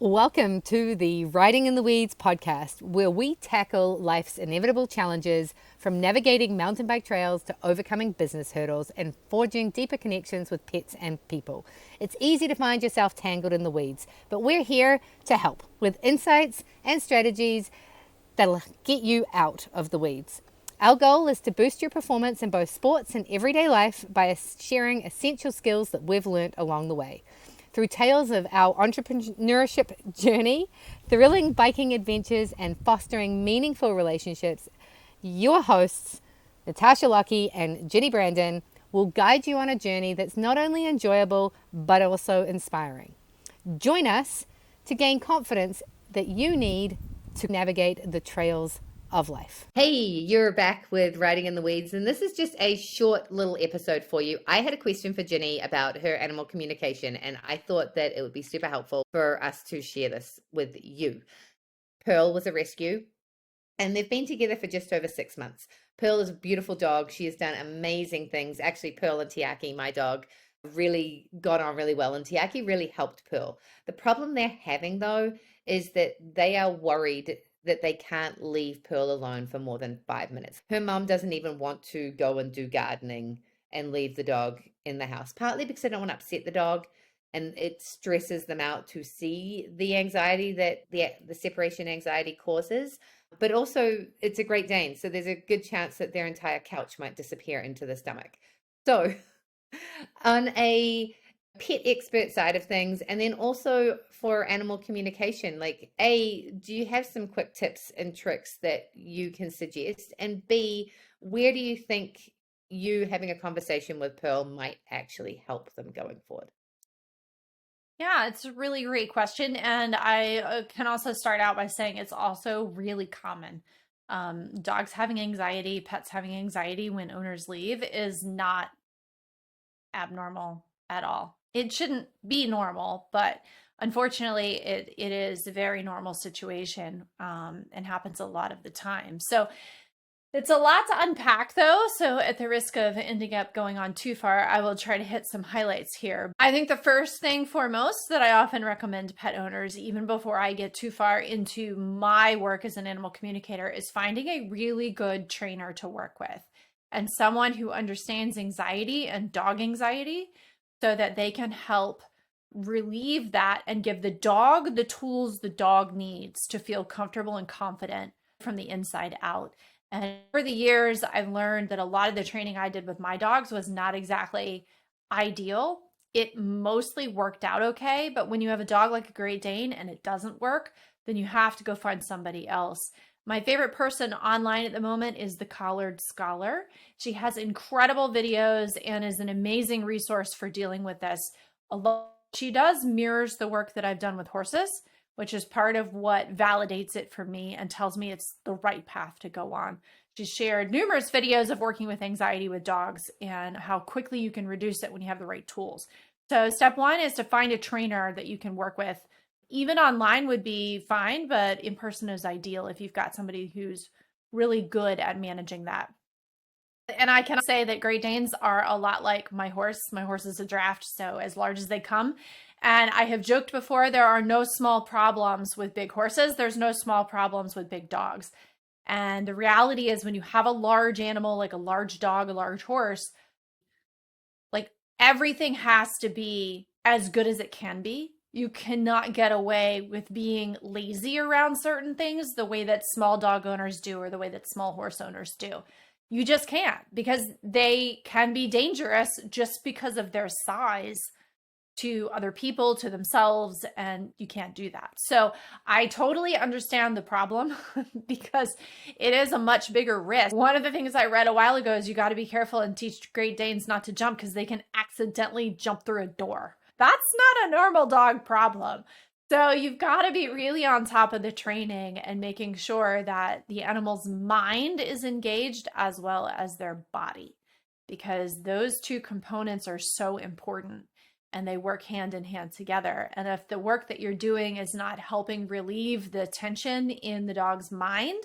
Welcome to the Riding in the Weeds podcast, where we tackle life's inevitable challenges, from navigating mountain bike trails to overcoming business hurdles and forging deeper connections with pets and people. It's easy to find yourself tangled in the weeds, but we're here to help with insights and strategies that'll get you out of the weeds. Our goal is to boost your performance in both sports and everyday life by sharing essential skills that we've learnt along the way. Through tales of our entrepreneurship journey, thrilling biking adventures, and fostering meaningful relationships, your hosts, Natasha, Lockey, and Ginny Branden, will guide you on a journey that's not only enjoyable, but also inspiring. Join us to gain confidence that you need to navigate the trails of life. Hey, you're back with Riding in the Weeds, and this is just a short little episode for you. I had a question for Ginny about her animal communication, and I thought that it would be super helpful for us to share this with you. Pearl was a rescue, and they've been together for just over 6 months. Pearl is a beautiful dog. She has done amazing things. Actually, Pearl and Tiaki, my dog, really got on really well, and Tiaki really helped Pearl. The problem they're having, though, is that they are worried that they can't leave Pearl alone for more than 5 minutes. Her mum doesn't even want to go and do gardening and leave the dog in the house, partly because they don't want to upset the dog, and it stresses them out to see the anxiety that the separation anxiety causes. But also, it's a Great Dane, so there's a good chance that their entire couch might disappear into the stomach. So on a pet expert side of things, and then also for animal communication, like, A, do you have some quick tips and tricks that you can suggest? And B, where do you think you having a conversation with Pearl might actually help them going forward? Yeah, it's a really great question. And I can also start out by saying it's also really common. Dogs having anxiety, pets having anxiety when owners leave is not abnormal at all. It shouldn't be normal, but unfortunately, it is a very normal situation and happens a lot of the time. So it's a lot to unpack, though, so at the risk of ending up going on too far, I will try to hit some highlights here. I think the first thing foremost that I often recommend to pet owners, even before I get too far into my work as an animal communicator, is finding a really good trainer to work with and someone who understands anxiety and dog anxiety so that they can help relieve that and give the dog the tools the dog needs to feel comfortable and confident from the inside out. And over the years, I've learned that a lot of the training I did with my dogs was not exactly ideal. It mostly worked out okay, but when you have a dog like a Great Dane and it doesn't work, then you have to go find somebody else. My favorite person online at the moment is the Collared Scholar. She has incredible videos and is an amazing resource for dealing with this. She does mirrors the work that I've done with horses, which is part of what validates it for me and tells me it's the right path to go on. She's shared numerous videos of working with anxiety with dogs and how quickly you can reduce it when you have the right tools. So step one is to find a trainer that you can work with. Even online would be fine, but in person is ideal if you've got somebody who's really good at managing that. And I can say that Great Danes are a lot like my horse. My horse is a draft, so as large as they come. And I have joked before, there are no small problems with big horses. There's no small problems with big dogs. And the reality is when you have a large animal, like a large dog, a large horse, like everything has to be as good as it can be. You cannot get away with being lazy around certain things the way that small dog owners do or the way that small horse owners do. You just can't, because they can be dangerous just because of their size to other people, to themselves, and you can't do that. So I totally understand the problem because it is a much bigger risk. One of the things I read a while ago is you got to be careful and teach Great Danes not to jump because they can accidentally jump through a door. That's not a normal dog problem. So you've got to be really on top of the training and making sure that the animal's mind is engaged as well as their body, because those two components are so important and they work hand in hand together. And if the work that you're doing is not helping relieve the tension in the dog's mind,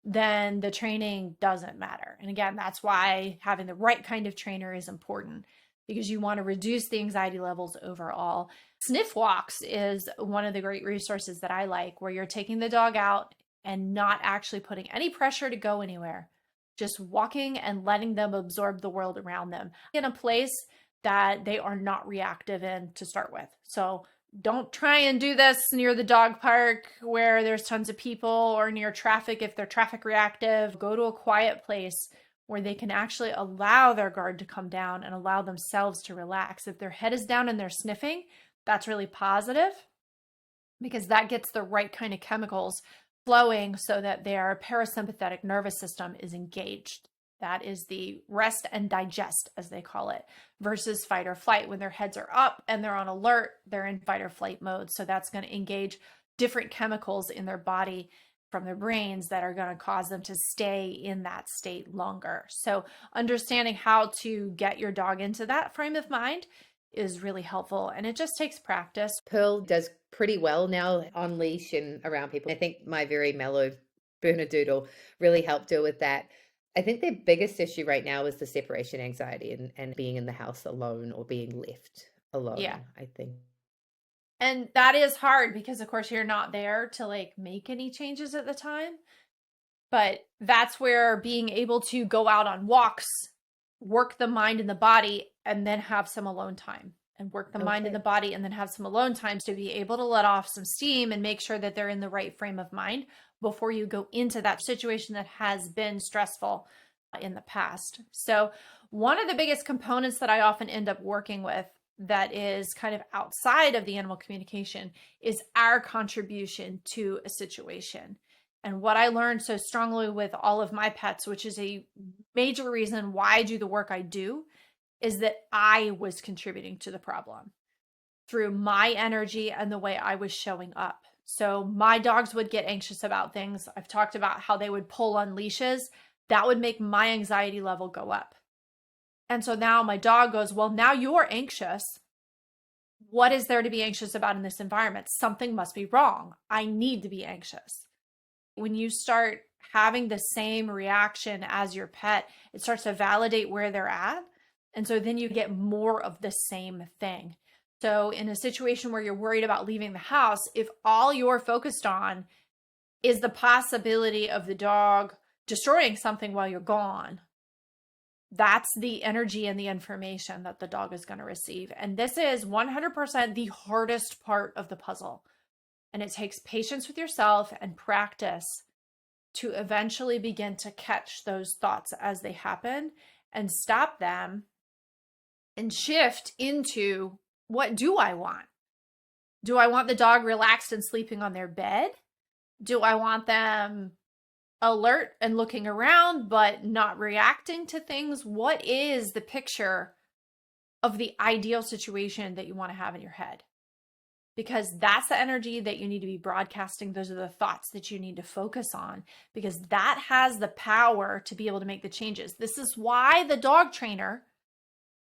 then the training doesn't matter. And again, that's why having the right kind of trainer is important. because you want to reduce the anxiety levels overall. Sniff walks is one of the great resources that I like, where you're taking the dog out and not actually putting any pressure to go anywhere, just walking and letting them absorb the world around them in a place that they are not reactive in to start with. So don't try and do this near the dog park where there's tons of people, or near traffic if they're traffic reactive. Go to a quiet place where they can actually allow their guard to come down and allow themselves to relax. If their head is down and they're sniffing, that's really positive, because that gets the right kind of chemicals flowing so that their parasympathetic nervous system is engaged. That is the rest and digest, as they call it, versus fight or flight. When their heads are up and they're on alert, they're in fight or flight mode. So that's going to engage different chemicals in their body from their brains that are going to cause them to stay in that state longer. So understanding how to get your dog into that frame of mind is really helpful, and it just takes practice. Pearl does pretty well now on leash and around people. I think my very mellow Bernedoodle really helped deal with that. I think their biggest issue right now is the separation anxiety and being in the house alone or being left alone, Yeah. I think. And that is hard because, of course, you're not there to like make any changes at the time. But that's where being able to go out on walks, work the mind and the body, and then have some alone time, and work the mind and the body, and then have some alone times to be able to let off some steam and make sure that they're in the right frame of mind before you go into that situation that has been stressful in the past. So one of the biggest components that I often end up working with that is kind of outside of the animal communication is our contribution to a situation. And what I learned so strongly with all of my pets, which is a major reason why I do the work I do, is that I was contributing to the problem through my energy and the way I was showing up. So my dogs would get anxious about things. I've talked about how they would pull on leashes. That would make my anxiety level go up. And so now my dog goes, well, now you're anxious. What is there to be anxious about in this environment? Something must be wrong. I need to be anxious. When you start having the same reaction as your pet, it starts to validate where they're at. And so then you get more of the same thing. So in a situation where you're worried about leaving the house, if all you're focused on is the possibility of the dog destroying something while you're gone, that's the energy and the information that the dog is going to receive. And this is 100% the hardest part of the puzzle. And it takes patience with yourself and practice to eventually begin to catch those thoughts as they happen and stop them and shift into, what do I want? Do I want the dog relaxed and sleeping on their bed? Do I want them alert and looking around but not reacting to things? What is the picture of the ideal situation that you want to have in your head? Because that's the energy that you need to be broadcasting. Those are the thoughts that you need to focus on, because that has the power to be able to make the changes. This is why the dog trainer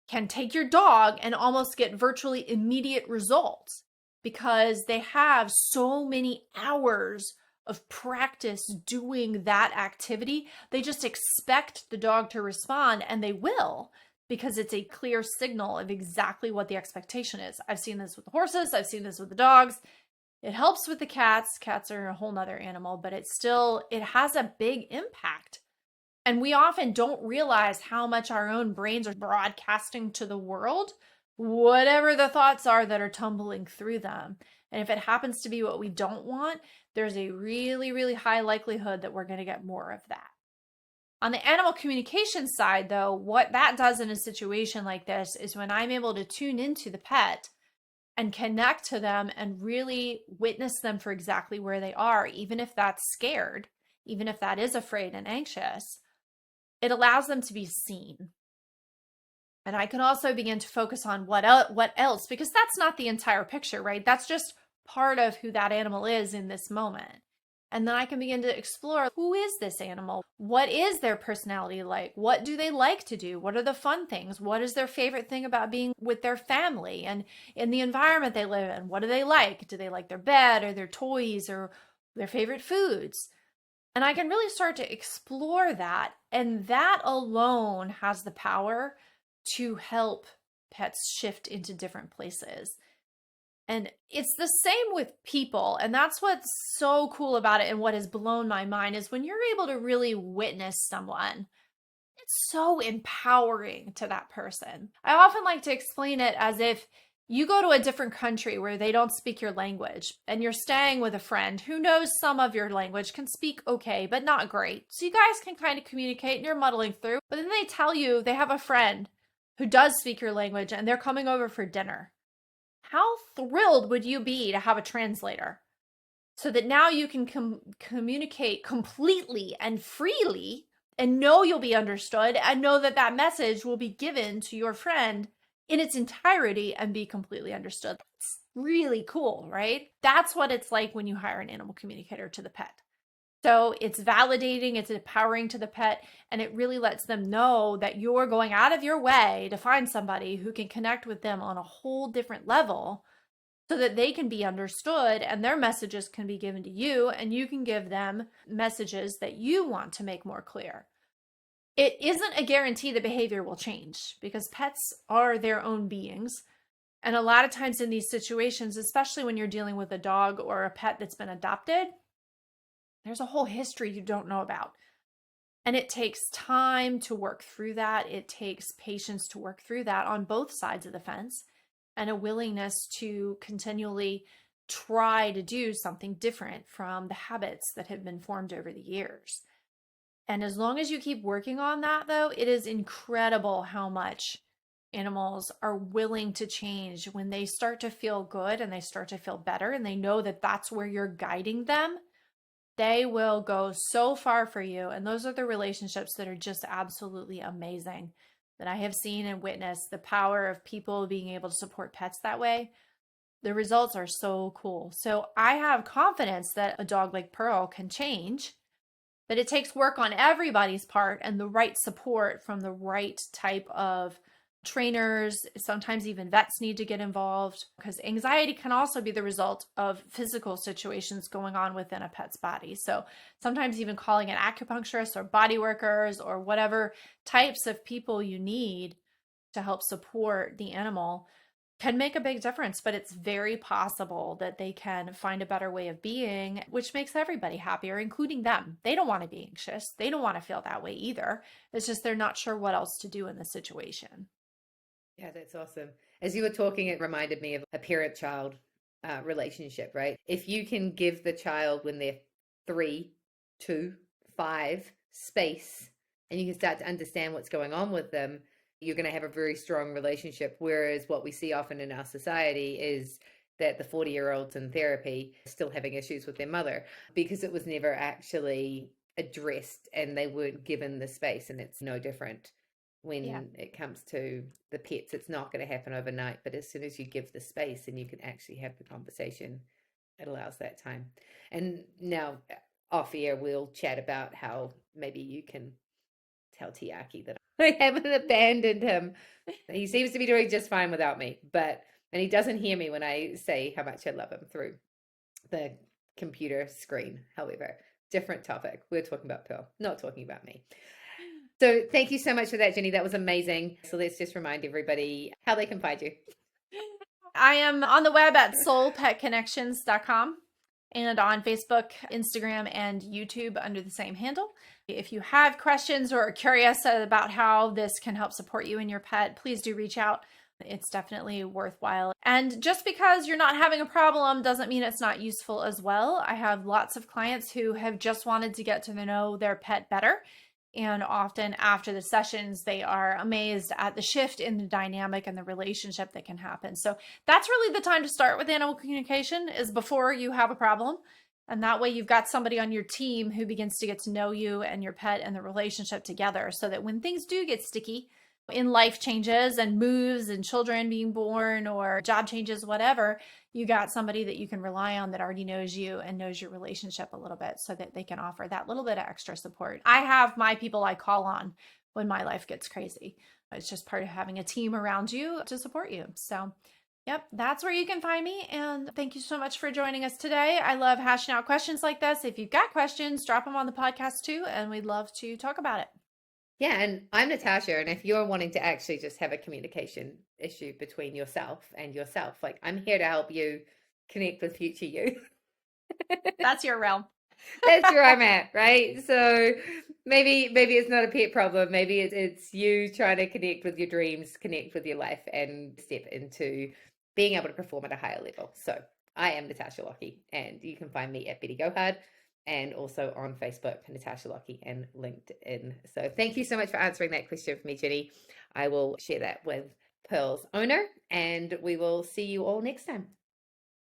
can take your dog and almost get virtually immediate results, because they have so many hours of practice doing that activity. They just expect the dog to respond, and they will, because it's a clear signal of exactly what the expectation is. I've seen this with the horses. I've seen this with the dogs. It helps with the cats. Cats are a whole nother animal, but it has a big impact. And we often don't realize how much our own brains are broadcasting to the world, whatever the thoughts are that are tumbling through them. And if it happens to be what we don't want, there's a really, really high likelihood that we're going to get more of that. On the animal communication side, though, what that does in a situation like this is when I'm able to tune into the pet and connect to them and really witness them for exactly where they are, even if that's scared, even if that is afraid and anxious, it allows them to be seen. And I can also begin to focus on what else, because that's not the entire picture, right? That's just part of who that animal is in this moment. And then I can begin to explore, who is this animal? What is their personality like? What do they like to do? What are the fun things? What is their favorite thing about being with their family and in the environment they live in? What do they like? Do they like their bed or their toys or their favorite foods? And I can really start to explore that. And that alone has the power to help pets shift into different places. And it's the same with people. And that's what's so cool about it, and what has blown my mind is when you're able to really witness someone, it's so empowering to that person. I often like to explain it as if you go to a different country where they don't speak your language, and you're staying with a friend who knows some of your language, can speak okay, but not great. So you guys can kind of communicate and you're muddling through. But then they tell you they have a friend who does speak your language and they're coming over for dinner. How thrilled would you be to have a translator so that now you can communicate completely and freely and know you'll be understood and know that that message will be given to your friend in its entirety and be completely understood? That's really cool, right? That's what it's like when you hire an animal communicator to the pet. So it's validating, it's empowering to the pet, and it really lets them know that you're going out of your way to find somebody who can connect with them on a whole different level so that they can be understood and their messages can be given to you, and you can give them messages that you want to make more clear. It isn't a guarantee that behavior will change, because pets are their own beings. And a lot of times in these situations, especially when you're dealing with a dog or a pet that's been adopted, there's a whole history you don't know about. And it takes time to work through that. It takes patience to work through that on both sides of the fence, and a willingness to continually try to do something different from the habits that have been formed over the years. And as long as you keep working on that, though, it is incredible how much animals are willing to change when they start to feel good and they start to feel better and they know that that's where you're guiding them. They will go so far for you. And those are the relationships that are just absolutely amazing that I have seen and witnessed. The power of people being able to support pets that way. The results are so cool. So I have confidence that a dog like Pearl can change, but it takes work on everybody's part and the right support from the right type of trainers. Sometimes even vets need to get involved, because anxiety can also be the result of physical situations going on within a pet's body. So sometimes even calling an acupuncturist or body workers or whatever types of people you need to help support the animal can make a big difference. But it's very possible that they can find a better way of being, which makes everybody happier, including them. They don't want to be anxious. They don't want to feel that way either. It's just they're not sure what else to do in the situation. Yeah, that's awesome. As you were talking, it reminded me of a parent-child relationship, right? If you can give the child, when they're 3, 2, 5, space, and you can start to understand what's going on with them, you're going to have a very strong relationship. Whereas what we see often in our society is that the 40-year-olds in therapy are still having issues with their mother because it was never actually addressed and they weren't given the space. And it's no different Yeah. when it comes to the pets. It's not going to happen overnight, but as soon as you give the space and you can actually have the conversation, it allows that time. And now off air, we'll chat about how maybe you can tell Tiaki that I haven't abandoned him. He seems to be doing just fine without me, and he doesn't hear me when I say how much I love him through the computer screen. However, different topic. We're talking about Pearl, not talking about me. So thank you so much for that, Ginny. That was amazing. So let's just remind everybody how they can find you. I am on the web at soulpetconnections.com and on Facebook, Instagram, and YouTube under the same handle. If you have questions or are curious about how this can help support you and your pet, please do reach out. It's definitely worthwhile. And just because you're not having a problem doesn't mean it's not useful as well. I have lots of clients who have just wanted to get to know their pet better. And often after the sessions, they are amazed at the shift in the dynamic and the relationship that can happen. So that's really the time to start with animal communication, is before you have a problem. And that way you've got somebody on your team who begins to get to know you and your pet and the relationship together, so that when things do get sticky in life changes and moves and children being born or job changes, whatever, you got somebody that you can rely on that already knows you and knows your relationship a little bit, so that they can offer that little bit of extra support. I have my people I call on when my life gets crazy. It's just part of having a team around you to support you. So yep, that's where you can find me. And thank you so much for joining us today. I love hashing out questions like this. If you've got questions, drop them on the podcast too, and we'd love to talk about it. Yeah, and I'm Natasha, and if you're wanting to actually just have a communication issue between yourself and yourself, like I'm here to help you connect with future you. That's your realm. That's where I'm at, right? So maybe it's not a pet problem. Maybe it's you trying to connect with your dreams, connect with your life, and step into being able to perform at a higher level. So I am Natasha Lockey, and you can find me at Betty Gohard and also on Facebook, Natasha Lockey, and LinkedIn. So thank you so much for answering that question for me, Ginny. I will share that with Pearl's owner, and we will see you all next time.